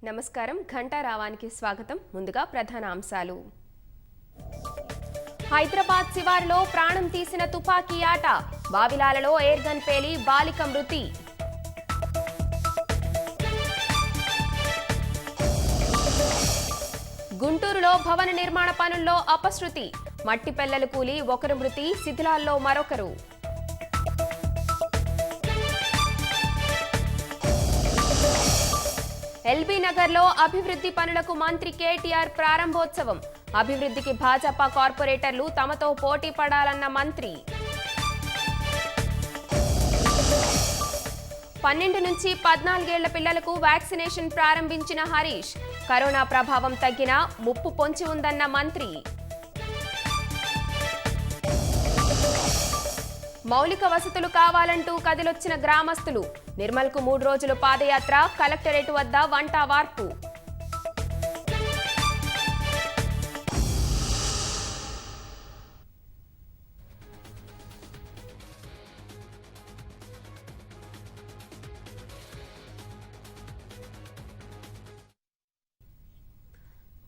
నమస్కారం ఘంటారావానికి స్వాగతం. ముందుగా ప్రధాన అంశాలు. హైదరాబాద్ శివారులో ప్రాణం తీసిన తుపాకీ ఆట, బావిలాలలో ఎయిర్ గన్ పేలి బాలిక మృతి. గుంటూరులో భవన నిర్మాణ పనుల్లో అపశృతి, మట్టి పెళ్లలు కూలి ఒకరు మృతి, శిథిలాల్లో మరొకరు. ఎల్బీ నగర్లో అభివృద్ధి పనులకు మంత్రి కేటీఆర్ ప్రారంభోత్సవం, అభివృద్ధికి భాజపా కార్పొరేటర్లు తమతో పోటీ పడాలన్న మంత్రి. 12 నుంచి 14 ఏళ్ల పిల్లలకు వ్యాక్సినేషన్ ప్రారంభించిన హరీష్, కరోనా ప్రభావం తగ్గినా ముప్పు పొంచి ఉందన్న మంత్రి. మౌలిక వసతులు కావాలంటూ కదిలొచ్చిన గ్రామస్తులు, నిర్మల్కు 3 రోజులు పాదయాత్ర, కలెక్టరేట్ వద్ద వంట వార్పు.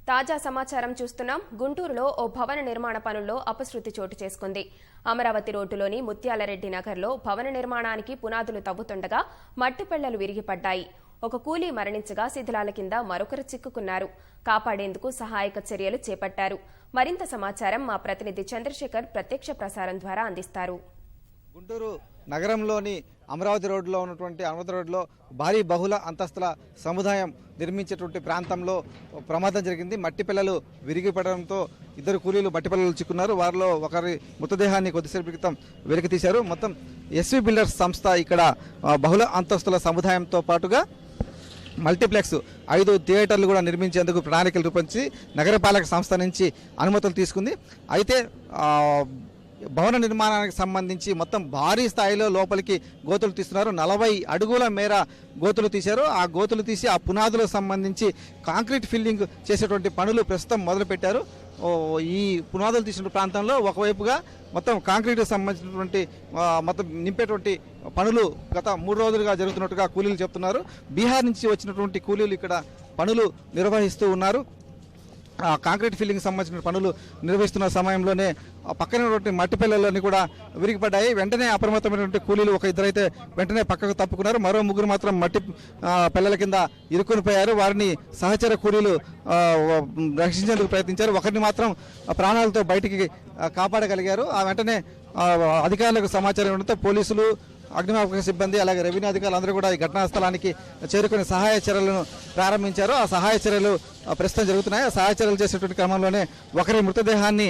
తాజా సమాచారం చూస్తున్నాం. గుంటూరులో ఓ భవన నిర్మాణ పనుల్లో అపశృతి చోటు చేసుకుంది. అమరావతి రోడ్డులోని ముత్యాలరెడ్డి నగర్లో భవన నిర్మాణానికి పునాదులు తవ్వుతుండగా మట్టి పెళ్లలు విరిగిపడ్డాయి. ఒక కూలీ మరణించగా శిథిలాల కింద మరొకరు చిక్కుకున్నారు. కాపాడేందుకు సహాయక చర్యలు చేపట్టారు. మరింత సమాచారం మా ప్రతినిధి చంద్రశేఖర్ ప్రత్యక్ష ప్రసారం ద్వారా అందిస్తారు. గుంటూరు నగరంలోని అమరావతి రోడ్డులో ఉన్నటువంటి అమరావతి రోడ్లో భారీ బహుళ అంతస్తుల సముదాయం నిర్మించేటువంటి ప్రాంతంలో ప్రమాదం జరిగింది. మట్టి పిల్లలు విరిగిపడడంతో 2 కూలీలు మట్టి పిల్లలు చిక్కున్నారు. వారిలో ఒకరి మృతదేహాన్ని కొద్దిసేపు క్రితం వెలికి తీశారు. మొత్తం ఎస్వి బిల్డర్స్ సంస్థ ఇక్కడ బహుళ అంతస్తుల సముదాయంతో పాటుగా మల్టీప్లెక్స్ 5 థియేటర్లు కూడా నిర్మించేందుకు ప్రణాళికలు రూపొందించి నగరపాలక సంస్థ నుంచి అనుమతులు తీసుకుంది. అయితే భవన నిర్మాణానికి సంబంధించి మొత్తం భారీ స్థాయిలో లోపలికి గోతులు తీస్తున్నారు. 40 అడుగుల మేర గోతులు తీశారు. ఆ గోతులు తీసి ఆ పునాదులకు సంబంధించి కాంక్రీట్ ఫిల్లింగ్ చేసేటువంటి పనులు ప్రస్తుతం మొదలుపెట్టారు. ఈ పునాదులు తీసిన ప్రాంతంలో ఒకవైపుగా మొత్తం కాంక్రీట్కి సంబంధించినటువంటి మొత్తం నింపేటువంటి పనులు గత 3 రోజులుగా జరుగుతున్నట్టుగా కూలీలు చెప్తున్నారు. బీహార్ నుంచి వచ్చినటువంటి కూలీలు ఇక్కడ పనులు నిర్వహిస్తూ ఉన్నారు. కాంక్రీట్ ఫిల్లింగ్ సంబంధించిన పనులు నిర్వహిస్తున్న సమయంలోనే పక్కన ఉన్నటువంటి మట్టి పిల్లలన్నీ కూడా విరిగిపడ్డాయి. వెంటనే అప్రమత్తమైనటువంటి కూలీలు 1-2 అయితే వెంటనే పక్కకు తప్పుకున్నారు. మరో 3 మాత్రం మట్టి పిల్లల కింద ఇరుక్కుని పోయారు. వారిని సహచర కూలీలు రక్షించేందుకు ప్రయత్నించారు. ఒకరిని మాత్రం ప్రాణాలతో బయటికి కాపాడగలిగారు. ఆ వెంటనే అధికారులకు సమాచారం ఇవ్వడంతో పోలీసులు, అగ్నిమాపక సిబ్బంది, అలాగే రెవెన్యూ అధికారులు అందరూ కూడా ఈ ఘటనా స్థలానికి చేరుకుని సహాయ చర్యలను ప్రారంభించారు. ఆ సహాయ చర్యలు ప్రస్తుతం జరుగుతున్నాయి. ఆ సహాయ చర్యలు చేసేటువంటి క్రమంలోనే ఒకరి మృతదేహాన్ని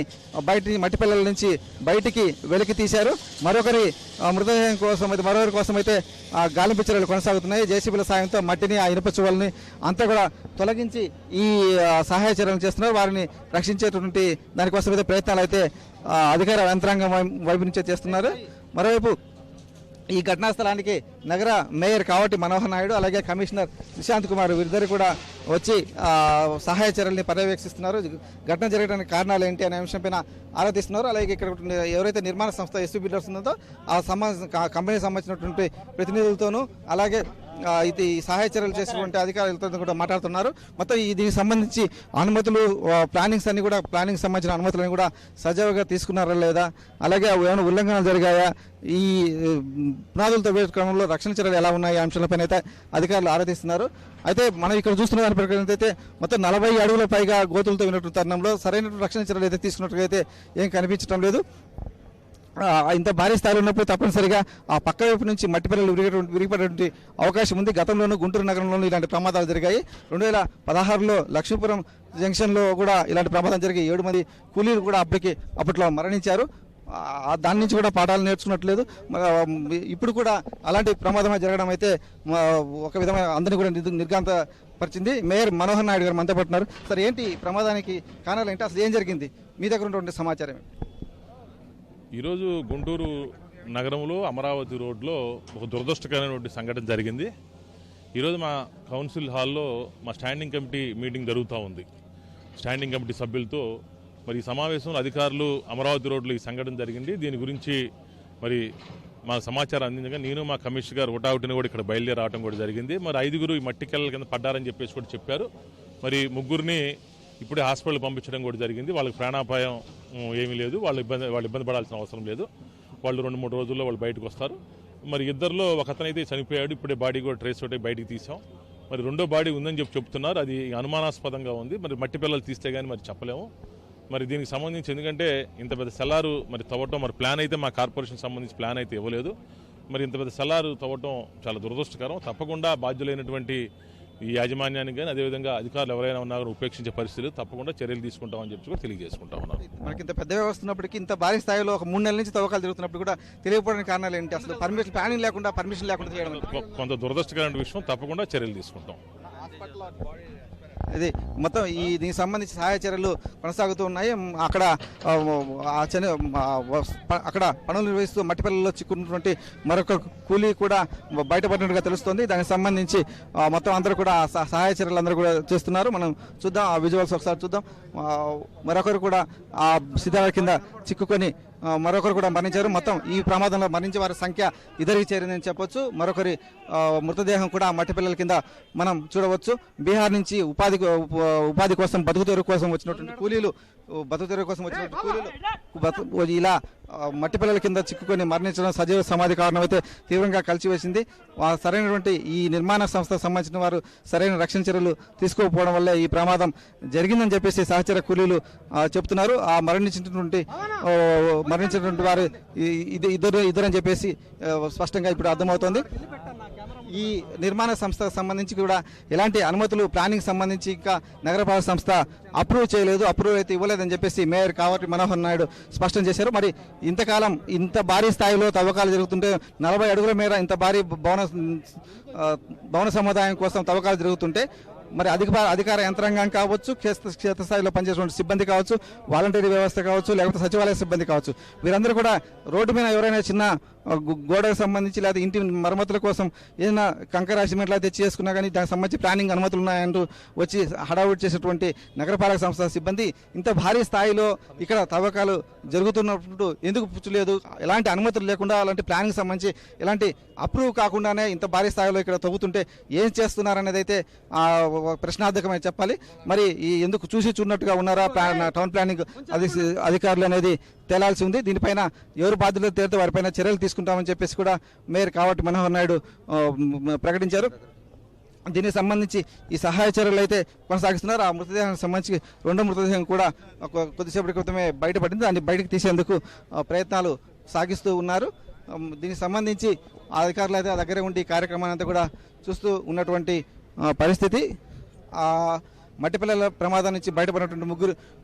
మట్టి పిల్లల నుంచి బయటికి వెలికి తీశారు. మరొకరి మృతదేహం కోసం అయితే గాలింపు చర్యలు కొనసాగుతున్నాయి. జేసీబీల సాయంతో మట్టిని, ఆ ఇనుప చువ్వల్ని అంతా కూడా తొలగించి ఈ సహాయ చర్యలు చేస్తున్నారు. వారిని రక్షించేటువంటి దానికోసం అయితే ప్రయత్నాలు అయితే అధికార యంత్రాంగం వైపు నుంచే చేస్తున్నారు. మరోవైపు ఈ ఘటనా స్థలానికి నగర మేయర్ కావటి మనోహర్ నాయుడు, అలాగే కమిషనర్ నిశాంత్ కుమార్ వీరిద్దరు కూడా వచ్చి సహాయ చర్యల్ని పర్యవేక్షిస్తున్నారు. ఘటన జరగడానికి కారణాలు ఏంటి అనే అంశంపైన ఆలోచిస్తున్నారు. అలాగే ఇక్కడ ఎవరైతే నిర్మాణ సంస్థ ఎస్వి బిల్డర్స్ ఉందో ఆ కంపెనీకి సంబంధించినటువంటి ప్రతినిధులతోనూ, అలాగే ఇది సహాయ చర్యలు చేసినటువంటి అధికారులతో కూడా మాట్లాడుతున్నారు. మొత్తం దీనికి సంబంధించి అనుమతులు, ప్లానింగ్ సంబంధించిన అనుమతులను కూడా సజావుగా తీసుకున్నారా లేదా, అలాగే ఏమైనా ఉల్లంఘనలు జరిగాయా, ఈ పునాదులతో వేసే క్రమంలో రక్షణ చర్యలు ఎలా ఉన్నాయి అంశాలపైన అయితే అధికారులు ఆరాధిస్తున్నారు. అయితే మనం ఇక్కడ చూస్తున్న దాని ప్రకారం అయితే మొత్తం 40 అడుగుల పైగా గోతులతో వినటువంటి తరుణంలో సరైనటువంటి రక్షణ చర్యలు అయితే తీసుకున్నట్టుగా అయితే ఏం కనిపించడం లేదు. ఇంత భారీ స్థాయిలో ఉన్నప్పుడు తప్పనిసరిగా ఆ పక్క వైపు నుంచి మట్టి పిల్లలు విరిగిపడేటువంటి అవకాశం ఉంది. గతంలోనూ గుంటూరు నగరంలోనూ ఇలాంటి ప్రమాదాలు జరిగాయి. 2016లో లక్ష్మీపురం జంక్షన్లో కూడా ఇలాంటి ప్రమాదం జరిగి 7 మంది కూలీలు కూడా అప్పట్లో మరణించారు. దాని నుంచి కూడా పాఠాలు నేర్చుకున్నట్లేదు. ఇప్పుడు కూడా అలాంటి ప్రమాదం జరగడం అయితే ఒక విధమైన అందరినీ కూడా నిర్గాంతపరిచింది. మేయర్ మనోహర్ నాయుడు గారు మనతో పడుతున్నారు. సార్, ఏంటి ప్రమాదానికి కారణాలు ఏంటి, అసలు ఏం జరిగింది, మీ దగ్గర ఉన్నటువంటి సమాచారం? ఈరోజు గుంటూరు నగరంలో అమరావతి రోడ్లో ఒక దురదృష్టకరమైనటువంటి సంఘటన జరిగింది. ఈరోజు మా కౌన్సిల్ హాల్లో మా స్టాండింగ్ కమిటీ మీటింగ్ జరుగుతూ ఉంది. స్టాండింగ్ కమిటీ సభ్యులతో మరి సమావేశంలో అధికారులు అమరావతి రోడ్లో ఈ సంఘటన జరిగింది. దీని గురించి మరి మా సమాచారం అందించగా నేను మా కమిషనర్ గారు ఒకటావుటిని కూడా ఇక్కడ బయలుదేరి రావడం కూడా జరిగింది. మరి 5గురు ఈ మట్టి కెళ్ళల కింద పడ్డారని చెప్పేసి కూడా చెప్పారు. మరి 3గురిని ఇప్పుడే హాస్పిటల్ పంపించడం కూడా జరిగింది. వాళ్ళకి ప్రాణాపాయం ఏమీ లేదు, వాళ్ళు ఇబ్బంది పడాల్సిన అవసరం లేదు. వాళ్ళు 2-3 రోజుల్లో వాళ్ళు బయటకు వస్తారు. మరి ఇద్దరిలో ఒక అతనైతే చనిపోయాడు, ఇప్పుడే బాడీ కూడా ట్రేస్ ఒకటి బయటికి తీసాం. మరి రెండో బాడీ ఉందని చెప్తున్నారు, అది అనుమానాస్పదంగా ఉంది. మరి మట్టి పిల్లలు తీస్తే కానీ మరి చెప్పలేము. మరి దీనికి సంబంధించి ఎందుకంటే ఇంత పెద్ద సెల్లారు మరి తవ్వటం, మరి ప్లాన్ అయితే మా కార్పొరేషన్ సంబంధించి ప్లాన్ అయితే ఇవ్వలేదు. మరి ఇంత పెద్ద సెల్లారు తవ్వటం చాలా దురదృష్టకరం. తప్పకుండా బాధ్యులైనటువంటి ఈ యాజమాన్యానికి కానీ అదేవిధంగా అధికారులు ఎవరైనా ఉన్నా కూడా ఉపేక్షించే పరిస్థితులు తప్పకుండా చర్యలు తీసుకుంటామని చెప్పి కూడా తెలియజేసుకుంటా ఉన్నాను. మనకి ఇంత పెద్ద వ్యవస్థ ఉన్నప్పటికీ ఇంత భారీ స్థాయిలో ఒక 3 నెలల నుంచి తవ్వకాలు జరుగుతున్నప్పుడు కూడా తెలియకపోవడానికి కారణాలు ఏంటి? అసలు ప్లానింగ్ లేకుండా పర్మిషన్ లేకుండా చేయడం కొంత దురదృష్టకరమైన విషయం. తప్పకుండా చర్యలు తీసుకుంటాం. ఇది మొత్తం దీనికి సంబంధించి సహాయ చర్యలు కొనసాగుతూ ఉన్నాయి. అక్కడ పనులు నిర్వహిస్తూ మట్టి పిల్లల్లో చిక్కున్నటువంటి మరొక కూలీ కూడా బయటపడినట్టుగా తెలుస్తోంది. దానికి సంబంధించి మొత్తం అందరూ కూడా సహాయ చర్యలు అందరూ కూడా చేస్తున్నారు. మనం చూద్దాం, ఆ విజువల్స్ ఒకసారి చూద్దాం. మరొకరు కూడా ఆ శిథిలాల కింద చిక్కుకొని మరొకరు కూడా మరణించారు. మొత్తం ఈ ప్రమాదంలో మరణించే వారి సంఖ్య ఇద్దరికి చేరిందని చెప్పొచ్చు. మరొకరి మృతదేహం కూడా మట్టి పిల్లల కింద మనం చూడవచ్చు. బీహార్ నుంచి ఉపాధి కోసం బతుకుతెరువు కోసం వచ్చినటువంటి కూలీలు ఇలా మట్టి పిల్లల కింద చిక్కుకొని మరణించడం సజీవ సమాధి కారణం అయితే తీవ్రంగా కలిసివేసింది. సరైనటువంటి ఈ నిర్మాణ సంస్థకు సంబంధించిన వారు సరైన రక్షణ చర్యలు తీసుకోకపోవడం వల్ల ఈ ప్రమాదం జరిగిందని చెప్పేసి సహచర కూలీలు చెప్తున్నారు. ఆ మరణించినటువంటి వారు ఇద్దరని చెప్పేసి స్పష్టంగా ఇప్పుడు అర్థమవుతోంది. ఈ నిర్మాణ సంస్థకు సంబంధించి కూడా ఎలాంటి అనుమతులు ప్లానింగ్ సంబంధించి ఇంకా నగరపాలక సంస్థ అప్రూవ్ చేయలేదు, అప్రూవ్ అయితే ఇవ్వలేదని చెప్పేసి మేయర్ కావటి మనోహర్ నాయుడు స్పష్టం చేశారు. మరి ఇంతకాలం ఇంత భారీ స్థాయిలో తవ్వకాలు జరుగుతుంటే 40 అడుగుల మేర ఇంత భారీ భవన సముదాయం కోసం తవ్వకాలు జరుగుతుంటే మరి అధికార యంత్రాంగం కావచ్చు, క్షేత్రస్థాయిలో పనిచేసిన సిబ్బంది కావచ్చు, వాలంటీర్ వ్యవస్థ కావచ్చు, లేకపోతే సచివాలయ సిబ్బంది కావచ్చు, వీరందరూ కూడా రోడ్డు మీద ఎవరైనా చిన్న గోడకు సంబంధించి లేదా ఇంటి మరమ్మతుల కోసం ఏదైనా కంకర సిమెంట్ అయితే తెచ్చి చేసుకున్నా కానీ దానికి సంబంధించి ప్లానింగ్ అనుమతులు ఉన్నాయంటూ వచ్చి హడావుడి చేసేటువంటి నగరపాలక సంస్థ సిబ్బంది ఇంత భారీ స్థాయిలో ఇక్కడ తవ్వకాలు జరుగుతున్నప్పుడు ఎందుకు పుచ్చలేదు? ఎలాంటి అనుమతులు లేకుండా అలాంటి ప్లానింగ్ సంబంధించి ఎలాంటి అప్రూవ్ కాకుండానే ఇంత భారీ స్థాయిలో ఇక్కడ తవ్వుతుంటే ఏం చేస్తున్నారనేది అయితే ప్రశ్నార్థకమని చెప్పాలి. మరి ఎందుకు చూసినట్టుగా ఉన్నారా టౌన్ ప్లానింగ్ అధికారులు అనేది తేలాల్సి ఉంది. దీనిపైన ఎవరు బాధ్యులు తేలితే వారిపైన చర్యలు తీసుకుంటామని చెప్పేసి కూడా మేయర్ కావటి మనోహర్ నాయుడు ప్రకటించారు. దీనికి సంబంధించి ఈ సహాయ చర్యలు అయితే కొనసాగిస్తున్నారు. ఆ మృతదేహానికి సంబంధించి రెండో మృతదేహం కూడా కొద్దిసేపటి క్రితమే బయటపడింది. దాన్ని బయటకు తీసేందుకు ప్రయత్నాలు సాగిస్తూ ఉన్నారు. దీనికి సంబంధించి అధికారులు అయితే ఆ దగ్గరే ఉండి కార్యక్రమాన్ని అంతా కూడా చూస్తూ ఉన్నటువంటి పరిస్థితి. మట్టి పిల్లల ప్రమాదం నుంచి బయటపడినటువంటి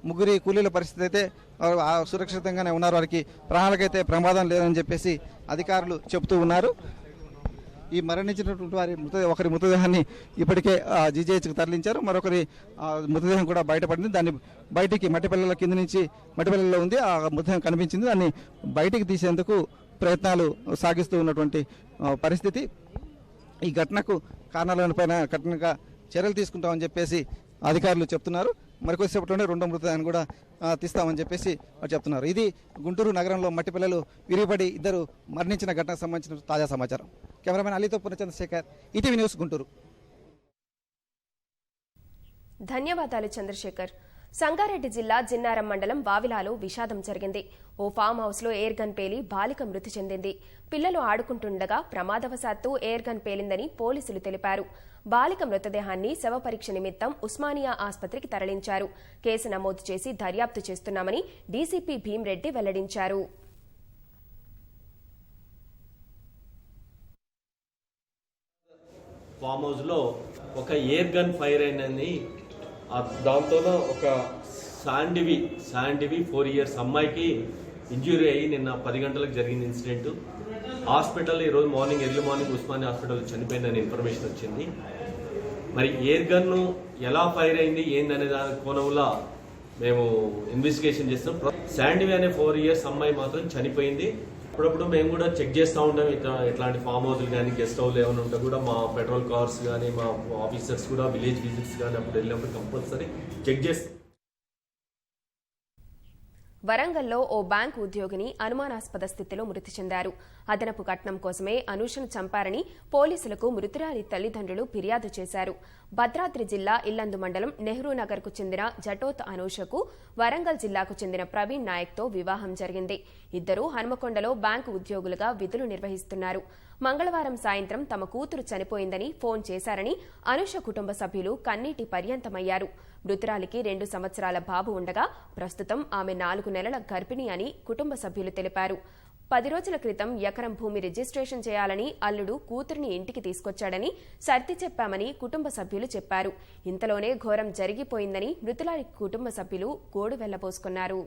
ముగ్గురి కూలీల పరిస్థితి అయితే సురక్షితంగానే ఉన్నారు. వారికి ప్రాణాలకైతే ప్రమాదం లేదని చెప్పేసి అధికారులు చెబుతూ ఉన్నారు. ఈ మరణించినటువంటి ఒకరి మృతదేహాన్ని ఇప్పటికే జీజీహెచ్కి తరలించారు. మరొకరి మృతదేహం కూడా బయటపడింది. దాన్ని బయటికి మట్టి పిల్లల కింద నుంచి మట్టి పిల్లల్లో ఉంది. ఆ మృతదేహం కనిపించింది. దాన్ని బయటికి తీసేందుకు ప్రయత్నాలు సాగిస్తూ ఉన్నటువంటి పరిస్థితి. ఈ ఘటనకు కారణాలపైన కఠినంగా చర్యలు తీసుకుంటామని చెప్పేసి అధికారులు చెప్తున్నారు. మరికొద్దిసేపట్లోనే రెండో మృతదేహాన్ని కూడా తీస్తామని చెప్పేసి వారు చెప్తున్నారు. ఇది గుంటూరు నగరంలో మట్టి పిల్లలు విరిగిపడి ఇద్దరు మరణించిన ఘటనకు సంబంధించిన తాజా సమాచారం. కెమెరామెన్ అలీతో పూర్ణచంద్రశేఖర్, ఈటీవీ న్యూస్, గుంటూరు. ధన్యవాదాలు చంద్రశేఖర్. సంగారెడ్డి జిల్లా జిన్నారం మండలం వావిలాలో విషాదం జరిగింది. ఓ ఫామ్ హౌస్ లో ఎయిర్ గన్ పేలి బాలిక మృతి చెందింది. పిల్లలు ఆడుకుంటుండగా ప్రమాదవశాత్తు ఎయిర్ గన్ పేలిందని పోలీసులు తెలిపారు. బాలిక మృతదేహాన్ని శవపరీక్ష నిమిత్తం ఉస్మానియా ఆసుపత్రికి తరలించారు. కేసు నమోదు చేసి దర్యాప్తు చేస్తున్నామని డీసీపీ భీమ్రెడ్డి వెల్లడించారు. ఫామ్ హౌస్ లో ఒక ఎయిర్ గన్ ఫైర్ అయినని, దాంతో ఒక శాండివి 4 years అమ్మాయికి ఇంజ్యూరీ అయ్యి నిన్న 10 గంటలకు జరిగింది ఇన్సిడెంట్. హాస్పిటల్ ఈరోజు ఎర్లీ మార్నింగ్ ఉస్మానియా హాస్పిటల్ చనిపోయిందని ఇన్ఫర్మేషన్ వచ్చింది. మరి ఎయిర్ గన్ను ఎలా ఫైర్ అయింది ఏందనే దాని కోణంలో మేము ఇన్వెస్టిగేషన్ చేస్తాం. శాండివి అనే 4 years అమ్మాయి మాత్రం చనిపోయింది. అప్పుడప్పుడు మేము కూడా చెక్ చేస్తూ ఉంటాం. ఇట్లాంటి ఫామ్ హౌస్లు కానీ గెస్ట్ హౌస్లు ఏమైనా ఉంటే కూడా మా పెట్రోల్ కార్స్ కానీ మా ఆఫీసర్స్ కూడా విలేజ్ విజిట్స్ కానీ అప్పుడు వెళ్ళినప్పుడు కంపల్సరీ చెక్ చేస్తాం. వరంగల్లో ఓ బ్యాంకు ఉద్యోగిని అనుమానాస్పద స్థితిలో మృతి చెందారు. అదనపు కట్నం కోసమే అనూషను చంపారని పోలీసులకు మృతురాలి తల్లిదండ్రులు ఫిర్యాదు చేశారు. భద్రాద్రి జిల్లా ఇల్లందు మండలం నెహ్రూ నగర్కు చెందిన జటోత్ అనూషకు వరంగల్ జిల్లాకు చెందిన ప్రవీణ్ నాయక్తో వివాహం జరిగింది. ఇద్దరూ హనుమకొండలో బ్యాంకు ఉద్యోగులుగా విధులు నిర్వహిస్తున్నారు. మంగళవారం సాయంత్రం తమ కూతురు చనిపోయిందని ఫోన్ చేశారని అనూష కుటుంబ సభ్యులు కన్నీటి పర్యంతమయ్యారు. మృతురాలికి 2 సంవత్సరాల బాబు ఉండగా ప్రస్తుతం ఆమె 4 నెలల గర్భిణి అని కుటుంబ సభ్యులు తెలిపారు. 10 రోజుల క్రితం ఎకరం భూమి రిజిస్ట్రేషన్ చేయాలని అల్లుడు కూతురిని ఇంటికి తీసుకొచ్చాడని సర్ది చెప్పామని కుటుంబ సభ్యులు చెప్పారు. ఇంతలోనే ఘోరం జరిగిపోయిందని మృతురాలి కుటుంబ సభ్యులు గోడు వెళ్లబోసుకున్నారు.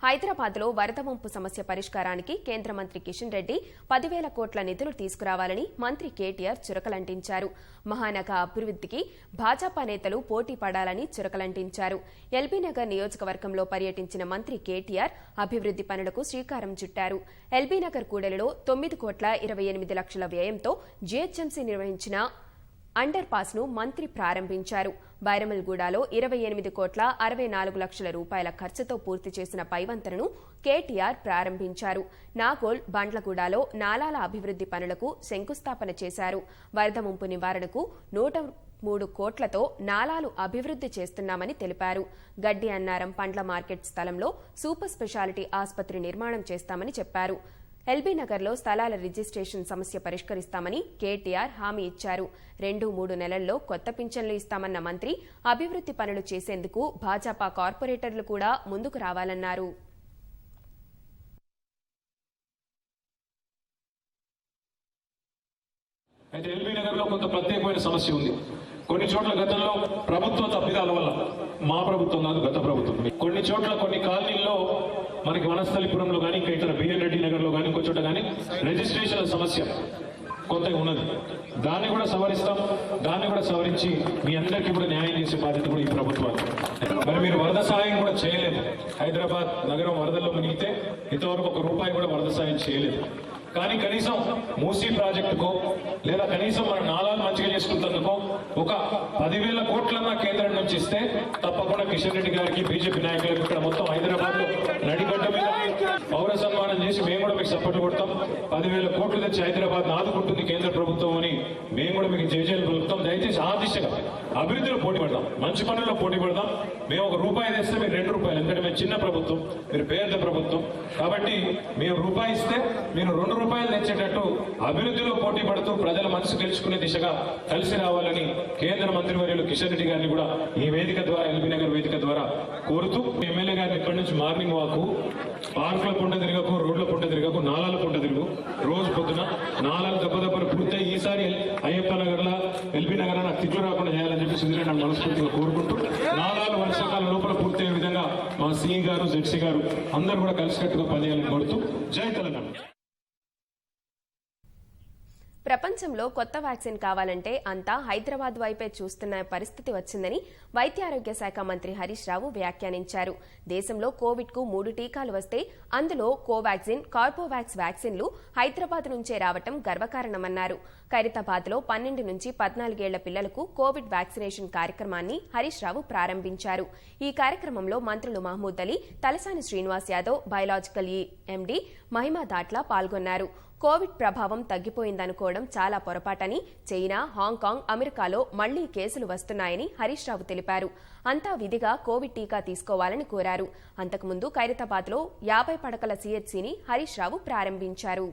హైదరాబాద్లో వరద ముంపు సమస్య పరిష్కారానికి కేంద్ర మంత్రి కిషన్ రెడ్డి 10,000 కోట్ల నిధులు తీసుకురావాలని మంత్రి కేటీఆర్ చురకలంటించారు. మహానగర అభివృద్ధికి భాజపా నేతలు పోటీ పడాలని చురకలంటించారు. ఎల్బీనగర్ నియోజకవర్గంలో పర్యటించిన మంత్రి కేటీఆర్ అభివృద్ది పనులకు శ్రీకారం చుట్టారు. ఎల్బీనగర్ కూడలిలో 9,28 లక్షల వ్యయంతో జీహెచ్ఎంసీ నిర్వహించిన అండర్ పాస్ ను మంత్రి ప్రారంభించారు. బైరమల్గూడలో 28,64 లక్షల రూపాయల ఖర్చుతో పూర్తి చేసిన పైవంతెనను కేటీఆర్ ప్రారంభించారు. నాగోల్ బండ్లగూడలో నాలాల అభివృద్ది పనులకు శంకుస్థాపన చేశారు. వరద ముంపు నివారణకు 103 కోట్లతో నాలాలు అభివృద్ది చేస్తున్నామని తెలిపారు. గడ్డి అన్నారం పండ్ల మార్కెట్ స్థలంలో సూపర్ స్పెషాలిటీ ఆసుపత్రి నిర్మాణం చేస్తామని చెప్పారు. ఎల్బీనగర్లో స్థలాల రిజిస్ట్రేషన్ సమస్య పరిష్కరిస్తామని కేటీఆర్ హామీ ఇచ్చారు. 2-3 నెలల్లో కొత్త పింఛన్లు ఇస్తామన్న మంత్రి అభివృద్ది పనులు చేసేందుకు భాజపా కార్పొరేటర్లు కూడా ముందుకు రావాలన్నారు. అయితే ఎల్బీనగర్లో కొంత ప్రత్యేకమైన సమస్య ఉంది. కొన్ని చోట్ల గతంలో ప్రభుత్వ తప్పిదాల వల్ల, మా ప్రభుత్వం కాదు గత ప్రభుత్వం, కొన్ని చోట్ల కొన్ని కాలనీల్లో మనకి వనస్థలిపురంలో కానీ ఇంకా ఇతర బిఎన్ రెడ్డి నగర్లో కానీ ఇంకో చోట కానీ రిజిస్ట్రేషన్ల సమస్య కొంత ఉన్నది. దాన్ని కూడా సవరిస్తాం. దాన్ని కూడా సవరించి మీ అందరికీ కూడా న్యాయం చేసే బాధ్యత కూడా ఈ ప్రభుత్వాలు. మరి మీరు వరద సాయం కూడా చేయలేదు. హైదరాబాద్ నగరం వరదల్లో మునిగితే ఇంతవరకు ₹1 కూడా వరద సాయం చేయలేదు. కానీ కనీసం మూసీ ప్రాజెక్టుకో లేదా కనీసం మన నాలాలు మంచిగా చేసుకుంటందుకో ఒక 10,000 కోట్లన్నా కేంద్రం నుంచి ఇస్తే తప్పకుండా కిషన్ రెడ్డి గారికి బీజేపీ నాయకులకు ఇక్కడ మొత్తం హైదరాబాద్ లో నడిగడ్డ మీద పౌర సన్మానం చేసి మేము కూడా మీకు సపోర్ట్ కొడతాం. 10,000 కోట్లు తెచ్చి హైదరాబాద్ ఆదుకుంటుంది కేంద్ర ప్రభుత్వం అని మేము కూడా మీకు జయజయలు పలుకుతాం. దయచేసి ఆ దిశగా అభివృద్ధిలో పోటీ పడదాం, మంచి పనుల్లో పోటీ పడదాం. మేము ₹1 తెస్తే మీరు ₹2, ఎందుకంటే మేము చిన్న ప్రభుత్వం, మీరు పేద ప్రభుత్వం. కాబట్టి మేము ₹1 ఇస్తే మీరు ₹2 తెచ్చేటట్టు అభివృద్ధిలో పోటీ పడుతూ ప్రజల మనసు గెలుచుకునే దిశగా కలిసి రావాలని కేంద్ర మంత్రివర్యులు కిషన్ రెడ్డి గారిని కూడా ఈ వేదిక ద్వారా, ఎల్బీనగర్ వేదిక ద్వారా కోరుతూ ఎమ్మెల్యే గారిని ఇక్కడి నుంచి మార్నింగ్ వాకు, పార్కుల పుంట తిరగకు, రోడ్ల పుంట తిరగకు, నాలాల పుంట తిరుగు. రోజు పొద్దున నాలాలు దెబ్బలు పూర్తయి ఈసారి అయ్యప్ప నగర్లా ఎల్బీనగర్ నాకు తిట్లు రాకుండా చేయాలని చెప్పి సుధీర్ నన్ను మనస్ఫూర్తిగా కోరుకుంటూ నాలాలు వర్షాకాలం లోపల పూర్తయ్యే విధంగా మా సిఈ గారు, జెడ్సీ గారు అందరూ కూడా కలిసికట్టుగా పనిచేయాలని కోరుతూ జై తెలంగాణ. ప్రపంచంలో కొత్త వ్యాక్సిన్ కావాలంటే అంతా హైదరాబాద్ వైపే చూస్తున్న పరిస్థితి వచ్చిందని వైద్యారోగ్య శాఖ మంత్రి హరీష్ రావు వ్యాఖ్యానించారు. దేశంలో కోవిడ్కు 3 టీకాలు వస్తే అందులో కోవాక్సిన్, కార్బోవాక్స్ వ్యాక్సిన్లు హైదరాబాద్ నుంచే రావటం గర్వకారణమన్నారు. ఖైరతాబాద్లో 12 నుంచి 14 ఏళ్ల పిల్లలకు కోవిడ్ వ్యాక్సినేషన్ కార్యక్రమాన్ని హరీష్ రావు ప్రారంభించారు. ఈ కార్యక్రమంలో మంత్రులు మహమూద్ అలీ, తలసాని శ్రీనివాస్ యాదవ్, బయలాజికల్ ఎండీ మహిమా దాట్ల పాల్గొన్నారు. కోవిడ్ ప్రభావం తగ్గిపోయిందనుకోవడం చాలా పొరపాటని, చైనా, హాంకాంగ్, అమెరికాలో మళ్లీ కేసులు వస్తున్నాయని హరీష్ రావు తెలిపారు. అంతా విధిగా కోవిడ్ టీకా తీసుకోవాలని కోరారు. అంతకుముందు ఖైరతాబాద్లో 50 పడకల సిహెచ్సిని హరీష్ రావు ప్రారంభించారు.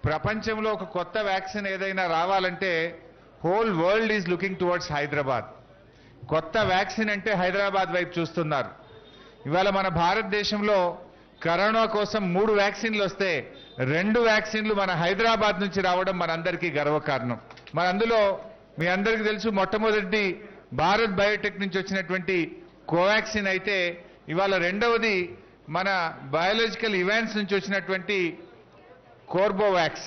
ప్రపంచంలో ఒక కొత్త వ్యాక్సిన్ ఏదైనా రావాలంటే whole world is looking towards Hyderabad. కొత్త వ్యాక్సిన్ అంటే హైదరాబాద్ వైపు చూస్తున్నారు. ఇవాళ మన భారతదేశంలో కరోనా కోసం 3 వ్యాక్సిన్లు వస్తే 2 వ్యాక్సిన్లు మన హైదరాబాద్ నుంచి రావడం మనందరికీ గర్వకారణం. మరి అందులో మీ అందరికీ తెలుసు, మొట్టమొదటి భారత్ బయోటెక్ నుంచి వచ్చినటువంటి కోవాక్సిన్ అయితే ఇవాళ రెండవది మన బయాలజికల్ ఇవాన్స్ నుంచి వచ్చినటువంటి కోర్బోవాక్స్.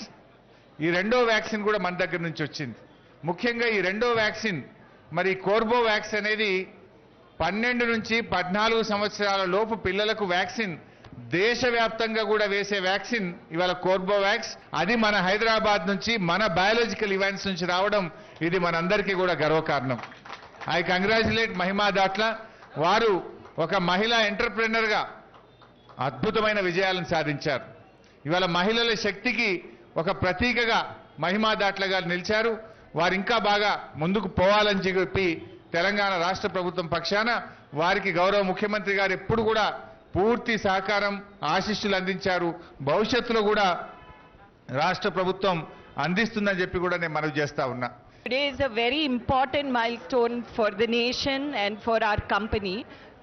ఈ రెండో వ్యాక్సిన్ కూడా మన దగ్గర నుంచి వచ్చింది. ముఖ్యంగా ఈ రెండో వ్యాక్సిన్ మరి కోర్బోవాక్స్ అనేది 12 నుంచి 14 సంవత్సరాల లోపు పిల్లలకు వ్యాక్సిన్ దేశవ్యాప్తంగా కూడా వేసే వ్యాక్సిన్ ఇవాళ కోర్బోవాక్స్. అది మన హైదరాబాద్ నుంచి, మన బయాలజికల్ ఈవెంట్స్ నుంచి రావడం ఇది మనందరికీ కూడా గర్వకారణం. ఐ కంగ్రాచులేట్ మహిమా దాట్ల. వారు ఒక మహిళా ఎంటర్ప్రెనర్గా అద్భుతమైన విజయాలను సాధించారు. ఇవాళ మహిళల శక్తికి ఒక ప్రతీకగా మహిమా దాట్ల గారు నిలిచారు. వారు ఇంకా బాగా ముందుకు పోవాలని చెప్పి తెలంగాణ రాష్ట్ర ప్రభుత్వం పక్షాన వారికి గౌరవ ముఖ్యమంత్రి గారు ఎప్పుడు కూడా పూర్తి సహకారం, ఆశీస్సులు అందించారు. భవిష్యత్తులో కూడా రాష్ట్ర ప్రభుత్వం అందిస్తుందని చెప్పి కూడా నేను మనవి చేస్తా ఉన్నా. Today is a very important milestone for the nation and for our company.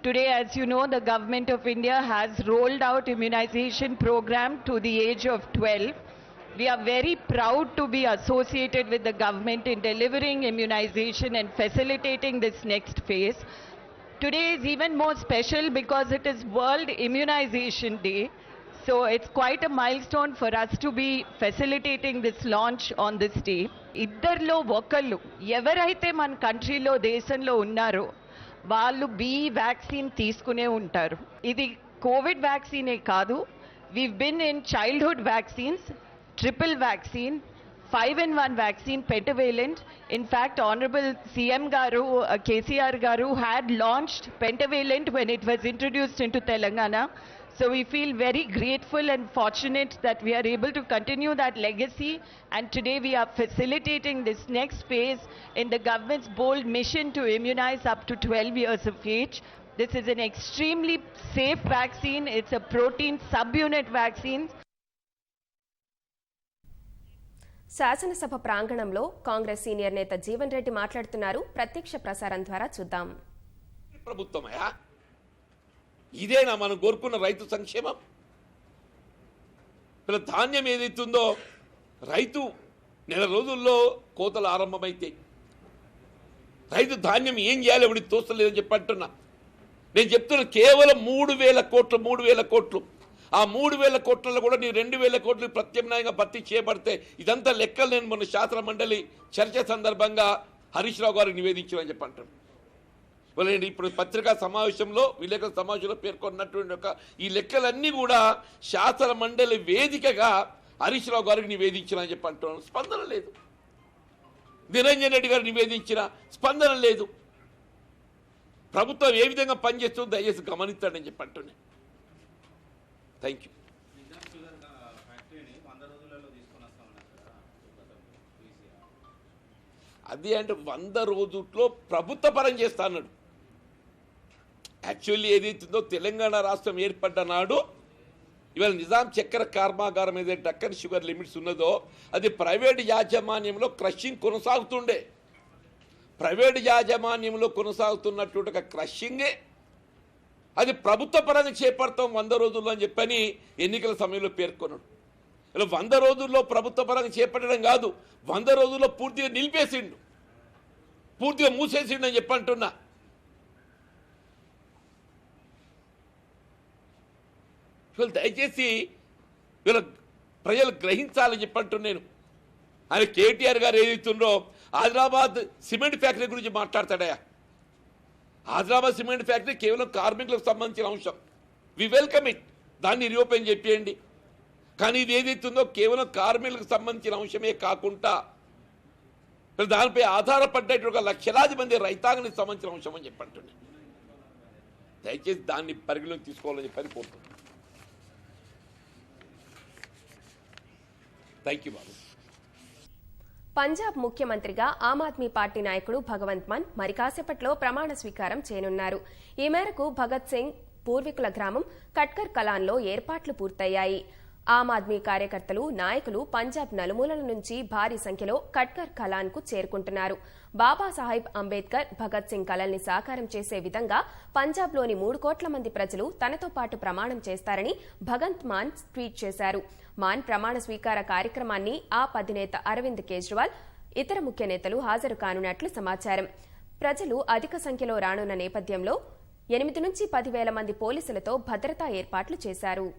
Today, as you know, the Government of India has rolled out immunization program to the age of 12. We are very proud to be associated with the government in delivering immunization and facilitating this next phase. Today is even more special because it is World Immunization Day. So it's quite a milestone for us to be facilitating this launch on this day. ఇద్దరిలో ఒకళ్ళు ఎవరైతే మన కంట్రీలో దేశంలో ఉన్నారో వాళ్ళు B vaccine తీసుకునే ఉంటారు. ఇది కోవిడ్ వ్యాక్సినే కాదు, we've been in childhood vaccines, triple vaccine, 5-in-1 vaccine, pentavalent. In fact, Honorable CM Garu, KCR Garu had launched pentavalent when it was introduced into Telangana. So we feel very grateful and fortunate that we are able to continue that legacy, and today we are facilitating this next phase in the government's bold mission to immunize up to 12 years of age. This is an extremely safe vaccine. It's a protein subunit vaccine. శాసనసభ ప్రాంగణంలో Congress senior నేత జీవన్ రెడ్డి మాట్లాడుతున్నారు. ప్రత్యక్ష ప్రసారం ద్వారా చూద్దాం. ప్రభుత్వమయా ఇదేనా మనం కోరుకున్న రైతు సంక్షేమం? ఇలా ధాన్యం ఏదైతుందో రైతు నెల రోజుల్లో కోతలు ఆరంభమైతే రైతు ధాన్యం ఏం చేయాలి ఎవరికి తోస్తలేదని చెప్పంటున్నా. నేను చెప్తున్నా కేవలం 3,000 కోట్లు. ఆ 3,000 కోట్లలో కూడా నీ 2,000 కోట్లు ప్రత్యామ్నాయంగా భర్తీ చేయబడితే ఇదంతా లెక్కలు నేను మొన్న శాసన మండలి చర్చ సందర్భంగా హరీష్ రావు గారికి నివేదించాలని చెప్పంటాను. నేను ఇప్పుడు పత్రికా సమావేశంలో విలేకరుల సమావేశంలో పేర్కొన్నటువంటి ఒక ఈ లెక్కలన్నీ కూడా శాసన మండలి వేదికగా హరీష్ రావు గారికి నివేదించాలని చెప్పి అంటున్నాను. స్పందన లేదు. నిరంజన్ రెడ్డి గారు నివేదించిన స్పందన లేదు. ప్రభుత్వం ఏ విధంగా పనిచేస్తుందో దయచేసి గమనించండి చెప్పి అంటున్నాను. Thank you. అది అంటే 100 రోజుల్లో ప్రభుత్వ పరం చేస్తా అన్నాడు. యాక్చువల్లీ ఏదైతుందో తెలంగాణ రాష్ట్రం ఏర్పడ్డ నాడు ఇవాళ నిజాం చక్కెర కర్మాగారం ఏదైతే డక్కన్ షుగర్ లిమిట్స్ ఉన్నదో అది ప్రైవేటు యాజమాన్యంలో క్రషింగ్ కొనసాగుతుండే. ప్రైవేటు యాజమాన్యంలో కొనసాగుతున్నటువంటి ఒక క్రషింగే అది ప్రభుత్వ పరంగా చేపడతాం 100 రోజుల్లో అని చెప్పని ఎన్నికల సమయంలో పేర్కొన్నాడు. ఇలా 100 రోజుల్లో ప్రభుత్వ పరంగా చేపట్టడం కాదు, 100 రోజుల్లో పూర్తిగా నిలిపేసిండు, పూర్తిగా మూసేసిండు అని చెప్పంటున్నా. వీళ్ళు దయచేసి వీళ్ళ ప్రజలు గ్రహించాలని చెప్పంటున్నాను. నేను ఆయన కేటీఆర్ గారు ఏదైతుందో ఆదిలాబాద్ సిమెంట్ ఫ్యాక్టరీ గురించి మాట్లాడతాడయా. ఆదిలాబాద్ సిమెంట్ ఫ్యాక్టరీ కేవలం కార్మికులకు సంబంధించిన అంశం. వి వెల్కమ్ ఇట్, దాన్ని రీఓపెన్ చెప్పేయండి. కానీ ఇది ఏదైతుందో కేవలం కార్మికులకు సంబంధించిన అంశమే కాకుండా దానిపై ఆధారపడ్డటువంటి 1,00,000 మంది రైతాంగానికి సంబంధించిన అంశం అని చెప్పంటున్నాను. దయచేసి దాన్ని పరిగణలోకి తీసుకోవాలని చెప్పని కోరుతున్నాను. థ్యాంక్ యూ బాబు. పంజాబ్ ముఖ్యమంత్రిగా ఆమ్ ఆద్మీ పార్టీ నాయకుడు భగవంత్ మాన్ మరి కాసేపట్లో ప్రమాణ స్వీకారం చేయనున్నారు. ఈ మేరకు భగత్ సింగ్ పూర్వీకుల గ్రామం కట్కర్ కలాన్లో ఏర్పాట్లు పూర్తయ్యాయి. ఆమ్ ఆద్మీ కార్యకర్తలు, నాయకులు పంజాబ్ నలుమూలల నుంచి భారీ సంఖ్యలో కట్కర్ కలాన్కు చేరుకుంటున్నారు. బాబాసాహెబ్ అంబేద్కర్, భగత్ సింగ్ కలల్ని సాకారం చేసే విధంగా పంజాబ్లోని 3 కోట్ల మంది ప్రజలు తనతో పాటు ప్రమాణం చేస్తారని భగవంత్ మాన్ ట్వీట్ చేశారు. మాన్ ప్రమాణ స్వీకార కార్యక్రమాన్ని ఆప్ అధినేత అరవింద్ కేజ్రీవాల్, ఇతర ముఖ్య నేతలు హాజరు కానున్నట్లు సమాచారం. ప్రజలు అధిక సంఖ్యలో రానున్న నేపథ్యంలో 8 నుంచి 10,000 మంది పోలీసులతో భద్రతా ఏర్పాట్లు చేశారు.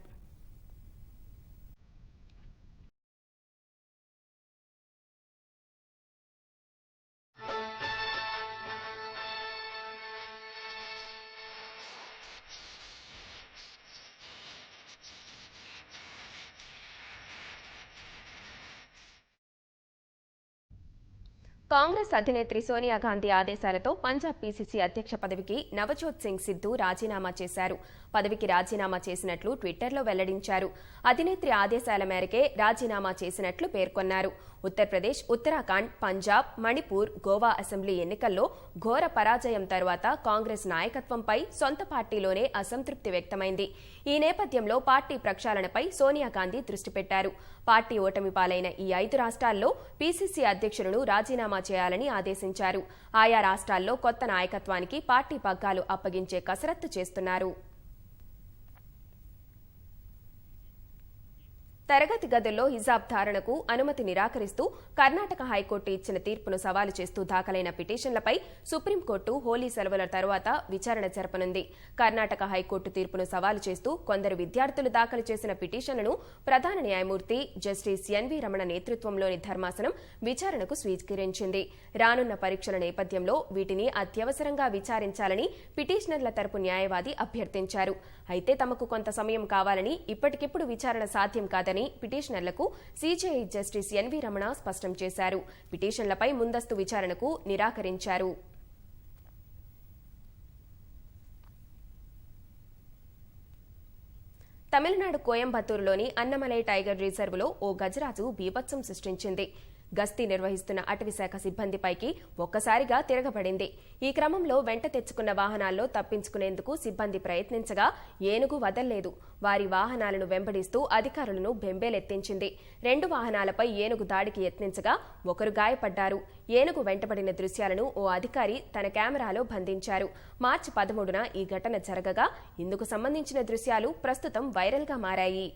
కాంగ్రెస్ అధినేత్రి సోనియా గాంధీ ఆదేశాలతో పంజాబ్ పీసీసీ అధ్యక్ష పదవికి నవజోత్ సింగ్ సిద్ధు రాజీనామా చేశారు. పదవికి రాజీనామా చేసినట్లు ట్విట్టర్లో వెల్లడించారు. అధినేత్రి ఆదేశాల మేరకే రాజీనామా చేసినట్లు పేర్కొన్నారు. ఉత్తరప్రదేశ్, ఉత్తరాఖండ్, పంజాబ్, మణిపూర్, గోవా అసెంబ్లీ ఎన్నికల్లో ఘోర పరాజయం తర్వాత కాంగ్రెస్ నాయకత్వంపై సొంత పార్టీలోనే అసంతృప్తి వ్యక్తమైంది. ఈ నేపథ్యంలో పార్టీ ప్రక్షాళనపై సోనియా గాంధీ దృష్టి పెట్టారు. పార్టీ ఓటమి పాలైన ఈ 5 రాష్ట్రాల్లో పీసీసీ అధ్యక్షులను రాజీనామా చేయాలని ఆదేశించారు. ఆయా రాష్ట్రాల్లో కొత్త నాయకత్వానికి పార్టీ పగ్గాలు అప్పగించే కసరత్తు చేస్తున్నారు. తరగతి గదుల్లో హిజాబ్ ధారణకు అనుమతి నిరాకరిస్తూ కర్ణాటక హైకోర్టు ఇచ్చిన తీర్పును సవాలు చేస్తూ దాఖలైన పిటిషన్లపై సుప్రీంకోర్టు హోలీ సెలవుల తర్వాత విచారణ జరపనుంది. కర్ణాటక హైకోర్టు తీర్పును సవాలు చేస్తూ కొందరు విద్యార్థులు దాఖలు చేసిన పిటిషన్లను ప్రధాన న్యాయమూర్తి జస్టిస్ ఎన్వీ రమణ నేతృత్వంలోని ధర్మాసనం విచారణకు స్వీకరించింది. రానున్న పరీక్షల నేపథ్యంలో వీటిని అత్యవసరంగా విచారించాలని పిటిషనర్ల తరపు న్యాయవాది అభ్యర్థించారు. అయితే తమకు కొంత సమయం కావాలని, ఇప్పటికిప్పుడు విచారణ సాధ్యం కాదని పిటిషనర్లకు సీజేఐ జస్టిస్ ఎన్వీ రమణ స్పష్టం చేశారు. పిటిషన్లపై ముందస్తు విచారణకు నిరాకరించారు. తమిళనాడు కోయంబత్తూరులోని అన్నమలై టైగర్ రిజర్వ్లో ఓ గజరాజు బీభత్సం సృష్టించింది. గస్తీ నిర్వహిస్తున్న అటవీశాఖ సిబ్బందిపైకి ఒక్కసారిగా తిరగబడింది. ఈ క్రమంలో వెంట తెచ్చుకున్న వాహనాల్లో తప్పించుకునేందుకు సిబ్బంది ప్రయత్నించగా ఏనుగు వదల్లేదు. వారి వాహనాలను వెంబడిస్తూ అధికారులను బెంబేలెత్తించింది. 2 వాహనాలపై ఏనుగు దాడికి యత్నించగా ఒకరు గాయపడ్డారు. ఏనుగు వెంటబడిన దృశ్యాలను ఓ అధికారి తన కెమెరాలో బంధించారు. మార్చి 13న ఈ ఘటన జరగగా ఇందుకు సంబంధించిన దృశ్యాలు ప్రస్తుతం వైరల్గా మారాయి.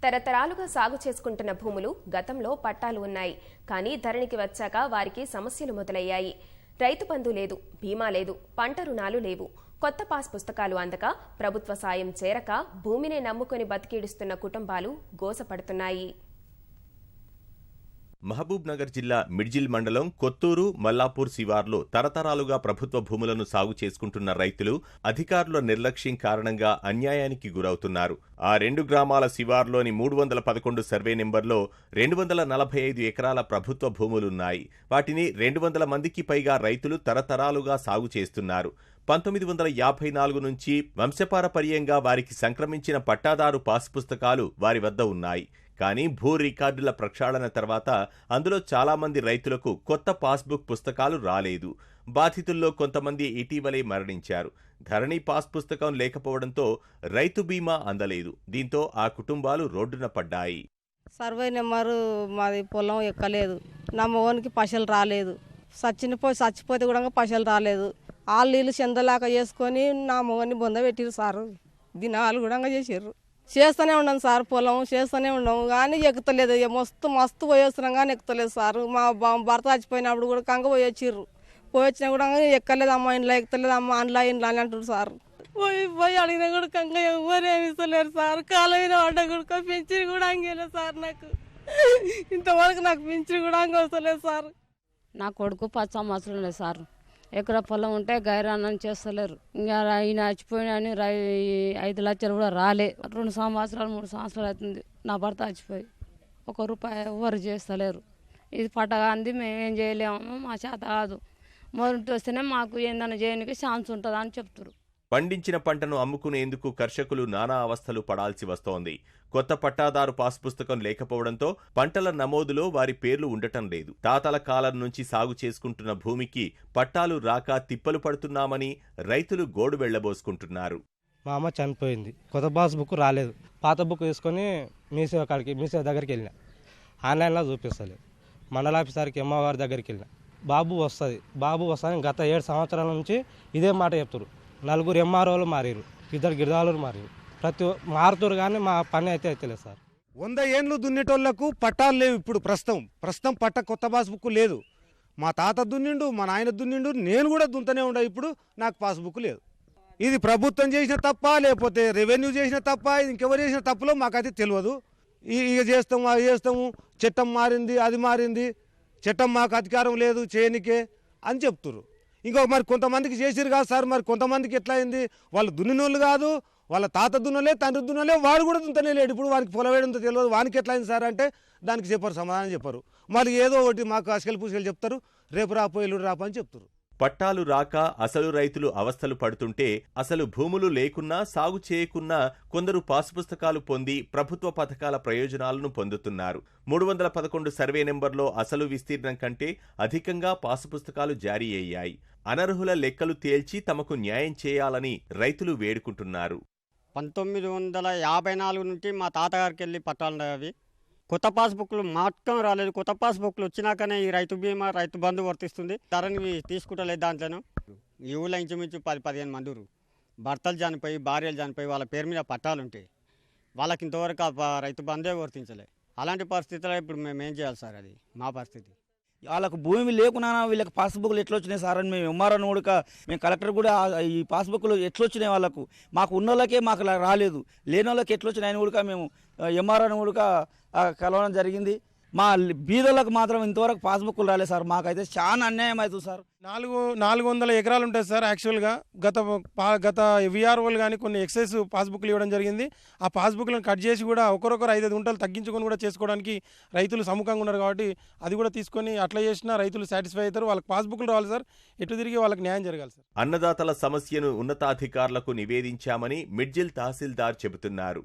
తరతరాలుగా సాగు చేసుకుంటున్న భూములు గతంలో పట్టాలు ఉన్నాయి. కానీ ధరణికి వచ్చాక వారికి సమస్యలు మొదలయ్యాయి. రైతు బంధు లేదు, బీమా లేదు, పంట రుణాలు లేవు. కొత్త పాస్ పుస్తకాలు అందక, ప్రభుత్వ సాయం చేరక భూమినే నమ్ముకుని బతికిడుస్తున్న కుటుంబాలు గోసపడుతున్నాయి. మహబూబ్ నగర్ జిల్లా మిడ్జిల్ మండలం కొత్తూరు, మల్లాపూర్ శివార్లో తరతరాలుగా ప్రభుత్వ భూములను సాగు చేసుకుంటున్న రైతులు అధికారుల నిర్లక్ష్యం కారణంగా అన్యాయానికి గురవుతున్నారు. ఆ 2 గ్రామాల శివార్లోని 311 సర్వే నెంబర్లో 245 ఎకరాల ప్రభుత్వ భూములున్నాయి. వాటిని 200 మందికి పైగా రైతులు తరతరాలుగా సాగు చేస్తున్నారు. 1954 నుంచి వంశపారపర్యంగా వారికి సంక్రమించిన పట్టాదారు పాస్ పుస్తకాలు వారి వద్ద ఉన్నాయి. కానీ భూ రికార్డుల ప్రక్షాళన తర్వాత అందులో చాలామంది రైతులకు కొత్త పాస్బుక్ పుస్తకాలు రాలేదు. బాధితుల్లో కొంతమంది ఇటీవలే మరణించారు. ధరణి పాస్ పుస్తకం లేకపోవడంతో రైతు బీమా అందలేదు. దీంతో ఆ కుటుంబాలు రోడ్డున పడ్డాయి. సర్వే నెంబరు మాది పొలం ఎక్కలేదు. నా మోహన్కి పైసలు రాలేదు. చచ్చిపోతే కూడా పైసలు రాలేదు. నీళ్ళు చెందలాక చేసుకొని నా మోహన్ని బొంద పెట్టిరు సారు. దినాలు కూడా చేసిర్రు. చేస్తూనే ఉన్నాం సార్, పొలం చేస్తూనే ఉన్నాం కానీ ఎక్కుతలేదు. మస్తు పోయేస్తున్నాం కానీ ఎక్కుతలేదు సారు. మా భర్త చచ్చిపోయినప్పుడు కూడా కంగ పోయొచ్చిర్రు. పోయొచ్చినా కూడా ఎక్కలేదు. అమ్మ ఇంట్లో ఎక్కుతలేదు, అమ్మ ఇంట్లో అని అంటారు సార్. పోయి అడిగినా కూడా కంగ ఎవరేమి ఇస్తలేరు సార్. కాలమైన పడ్డ కూడా పెంచిరు కూడా అంగేలేదు సార్. నాకు ఇంతవరకు నాకు పెంచిరు కూడా అంగ వస్తలేదు సార్. నా కొడుకు 10 సంవత్సరాలు లేదు సార్. ఎకరా పొలం ఉంటే గైరాన్నం చేస్తలేరు. ఇంకా ఈయన చచ్చిపోయినా 5 లక్షలు కూడా రాలే. 2 సంవత్సరాలు 3 సంవత్సరాలు అవుతుంది నా భర్త చచ్చిపోయి. 1 రూపాయి ఎవరు చేస్తలేరు. ఇది పట్టగా అంది, మేమేం చేయలేము, మా చేత కాదు. మొదటి వస్తేనే మాకు ఏందన్నా చేయడానికి ఛాన్స్ ఉంటుంది అని చెప్తారు. పండించిన పంటను అమ్ముకునేందుకు కర్షకులు నానా అవస్థలు పడాల్సి వస్తోంది. కొత్త పట్టాదారు పాస్ పుస్తకం లేకపోవడంతో పంటల నమోదులో వారి పేర్లు ఉండటం లేదు. తాతల కాలం నుంచి సాగు చేసుకుంటున్న భూమికి పట్టాలు రాక తిప్పలు పడుతున్నామని రైతులు గోడు వెళ్లబోసుకుంటున్నారు. మా అమ్మ చనిపోయింది, కొత్త పాస్ బుక్ రాలేదు. పాత బుక్ తీసుకొని మీసేవ దగ్గరికి వెళ్ళిన, ఆన్లైన్లో చూపిస్తలేదు. మండల ఆఫీసర్కి అమ్మవారి దగ్గరికి వెళ్ళిన, బాబు వస్తుంది. గత 7 సంవత్సరాల నుంచి ఇదే మాట చెప్తారు. 4 ఎంఆర్ఓలు మారారు, 2 గిరిదాలు మారారు. మారుతారు కానీ మా పని అయితే లేదు సార్. 100 ఏండ్లు దున్నేటోళ్లకు పట్టాలు లేవు. ఇప్పుడు ప్రస్తుతం పట్ట కొత్త పాస్బుక్ లేదు. మా తాత దున్నిండు, మా నాయన దున్నిండు, నేను కూడా దున్తూనే ఉండా. ఇప్పుడు నాకు పాస్బుక్ లేదు. ఇది ప్రభుత్వం చేసిన తప్ప లేకపోతే రెవెన్యూ చేసిన తప్ప, ఇంకెవరు చేసిన తప్పులో మాకైతే తెలియదు. ఇక చేస్తాము, అది చేస్తాము, చట్టం మారింది, అది మారింది, చట్టం మాకు అధికారం లేదు చేయనికే అని చెప్తున్నారు. ఇంకో మరి కొంతమందికి చేసిరు కాదు సార్, మరి కొంతమందికి ఎట్లా అయింది, వాళ్ళు దున్నినోళ్ళు కాదు, వాళ్ళ తాత దున్నలే తండ్రి దున్నలే, వాడు కూడా దుంతనే లేడు. ఇప్పుడు వానికి పొలవేయడంతో తెలియదు, వానికి ఎట్లా అయింది సార్ అంటే దానికి చెప్పరు, సమాధానం చెప్పరు. మళ్ళీ ఏదో ఒకటి మాకు అసలు పూసుకెళ్ళి చెప్తారు, రేపు రాపో ఎల్లుడు రాపో అని చెప్తారు. పట్టాలు రాక అసలు రైతులు అవస్థలు పడుతుంటే అసలు భూములు లేకున్నా సాగు చేయకున్నా కొందరు పాసు పుస్తకాలు పొంది ప్రభుత్వ పథకాల ప్రయోజనాలను పొందుతున్నారు. 311 సర్వే నెంబర్లో అసలు విస్తీర్ణం కంటే అధికంగా పాసు పుస్తకాలు జారీ అయ్యాయి. అనర్హుల లెక్కలు తేల్చి తమకు న్యాయం చేయాలని రైతులు వేడుకుంటున్నారు. 1954 నుంచి మా తాతగారికి వెళ్ళి పట్టాలు అవి కొత్త పాస్బుక్లు మాత్రం రాలేదు. కొత్త పాస్బుక్లు వచ్చినాకనే ఈ రైతు బీమా రైతు బంధు వర్తిస్తుంది. ధరని తీసుకుంటలేదు. దాంట్లోనూ ఈ ఊళ్ళో ఇంచుమించు 10-15 మంది భర్తలు చనిపోయి భార్యలు చనిపోయి వాళ్ళ పేరు మీద పట్టాలు ఉంటాయి. వాళ్ళకి ఇంతవరకు రైతు బంధే వర్తించలే. అలాంటి పరిస్థితుల్లో ఇప్పుడు మేము ఏం చేయాలి సార్? అది మా పరిస్థితి. వాళ్ళకు భూమి లేకున్నా వీళ్ళకి పాస్బుక్లు ఎట్లా వచ్చినాయి సార్ అని మేము ఎంఆర్ఓని కూడా మేము కలెక్టర్ కూడా ఈ పాస్బుక్లు ఎట్లా వచ్చినాయి వాళ్ళకు, మాకు ఉన్న వాళ్ళకే మాకు రాలేదు, లేని వాళ్ళకి ఎట్లా వచ్చినాయని కూడా మేము ఎంఆర్ఓని కూడా కలవడం జరిగింది. మా బీదోళ్ళకు మాత్రం ఇంతవరకు పాస్బుక్లు రాలేదు సార్. మాకైతే చాలా అన్యాయం అవుతుంది సార్. 400 ఎకరాలు ఉంటుంది సార్. యాక్చువల్గా గత విఆర్ఓలు కానీ కొన్ని ఎక్సైజ్ పాస్బుక్లు ఇవ్వడం జరిగింది. ఆ పాస్బుక్లను కట్ చేసి కూడా ఒకరొకరు 5 గుంటలు తగ్గించుకొని కూడా చేసుకోవడానికి రైతులు సముఖంగా ఉన్నారు. కాబట్టి అది కూడా తీసుకొని అట్లా చేసినా రైతులు సాటిస్ఫై అవుతారు. వాళ్ళకి పాస్బుక్లు రావాలి సార్, ఎటు తిరిగి వాళ్ళకి న్యాయం జరగాలి సార్. అన్నదాతల సమస్యను ఉన్నతాధికారులకు నివేదించామని మిడ్జిల్ తహసీల్దార్ చెబుతున్నారు.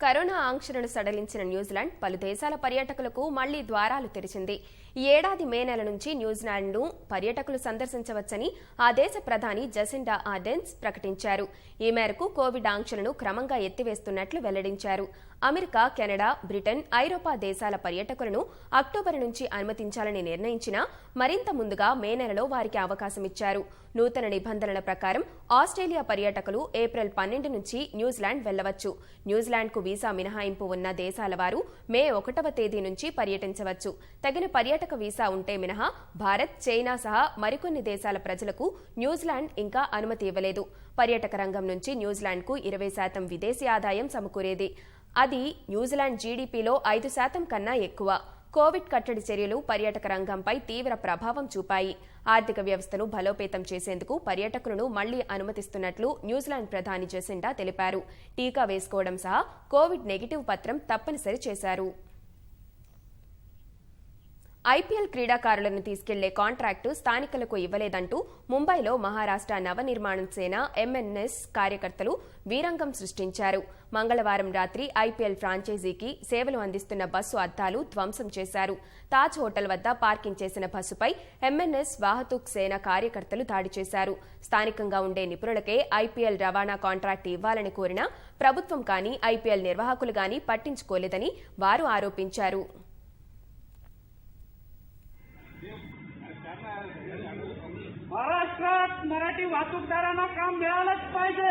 కరోనా ఆంక్షలను సడలించిన న్యూజిలాండ్ పలు దేశాల పర్యాటకులకు మళ్లీ ద్వారాలు తెరిచింది. ఈ ఏడాది మే నెల నుంచి న్యూజిలాండ్ను పర్యాటకులు సందర్శించవచ్చని ఆ దేశ ప్రధాని జసిండా ఆర్డెన్స్ ప్రకటించారు. ఈ మేరకు కోవిడ్ ఆంక్షలను క్రమంగా ఎత్తివేస్తున్నట్లు వెల్లడించారు. అమెరికా, కెనడా, బ్రిటన్, ఐరోపా దేశాల పర్యాటకులను అక్టోబర్ నుంచి అనుమతించాలని నిర్ణయించినా మరింత ముందుగా మే నెలలో వారికి అవకాశమిచ్చారు. నూతన నిబంధనల ప్రకారం ఆస్ట్రేలియా పర్యాటకులు ఏప్రిల్ 12 నుంచి న్యూజిలాండ్ వెళ్లవచ్చు. న్యూజిలాండ్కు వీసా మినహాయింపు ఉన్న దేశాల వారు మే 1వ తేదీ నుంచి పర్యటించవచ్చు. తగిన పర్యాటక వీసా ఉంటే మినహా భారత్, చైనా సహా మరికొన్ని దేశాల ప్రజలకు న్యూజిలాండ్ ఇంకా అనుమతి ఇవ్వలేదు. పర్యాటక రంగం నుంచి న్యూజిలాండ్కు 20% విదేశీ ఆదాయం సమకూరేది. అది న్యూజిలాండ్ జీడీపీలో 5% కన్నా ఎక్కువ. కోవిడ్ కట్టడి చర్యలు పర్యాటక రంగంపై తీవ్ర ప్రభావం చూపాయి. ఆర్థిక వ్యవస్థను బలోపేతం చేసేందుకు పర్యాటకులను మళ్లీ అనుమతిస్తున్నట్లు న్యూజిలాండ్ ప్రధాని జసిండా తెలిపారు. టీకా వేసుకోవడం సహా కోవిడ్ నెగిటివ్ పత్రం తప్పనిసరి చేశారు. ఐపీఎల్ క్రీడాకారులను తీసుకెళ్లే కాంట్రాక్టు స్థానికులకు ఇవ్వలేదంటూ ముంబైలో మహారాష్ట్ర నవనిర్మాణ సేన ఎంఎన్ఎస్ కార్యకర్తలు వీరంగం సృష్టించారు. మంగళవారం రాత్రి ఐపీఎల్ ఫ్రాంచైజీకి సేవలు అందిస్తున్న బస్సు అద్దాలు ధ్వంసం చేశారు. తాజ్ హోటల్ వద్ద పార్కింగ్ చేసిన బస్సుపై ఎంఎన్ఎస్ వాహతుక్ సేన కార్యకర్తలు దాడి చేశారు. స్థానికంగా ఉండే నిపుణులకే ఐపీఎల్ రవాణా కాంట్రాక్టు ఇవ్వాలని కోరినా ప్రభుత్వం కానీ ఐపీఎల్ నిర్వాహకులు కానీ పట్టించుకోలేదని వారు ఆరోపించారు. महाराष्ट्रात मराठी वाहतूकदारांना काम मिळालंच पाहिजे.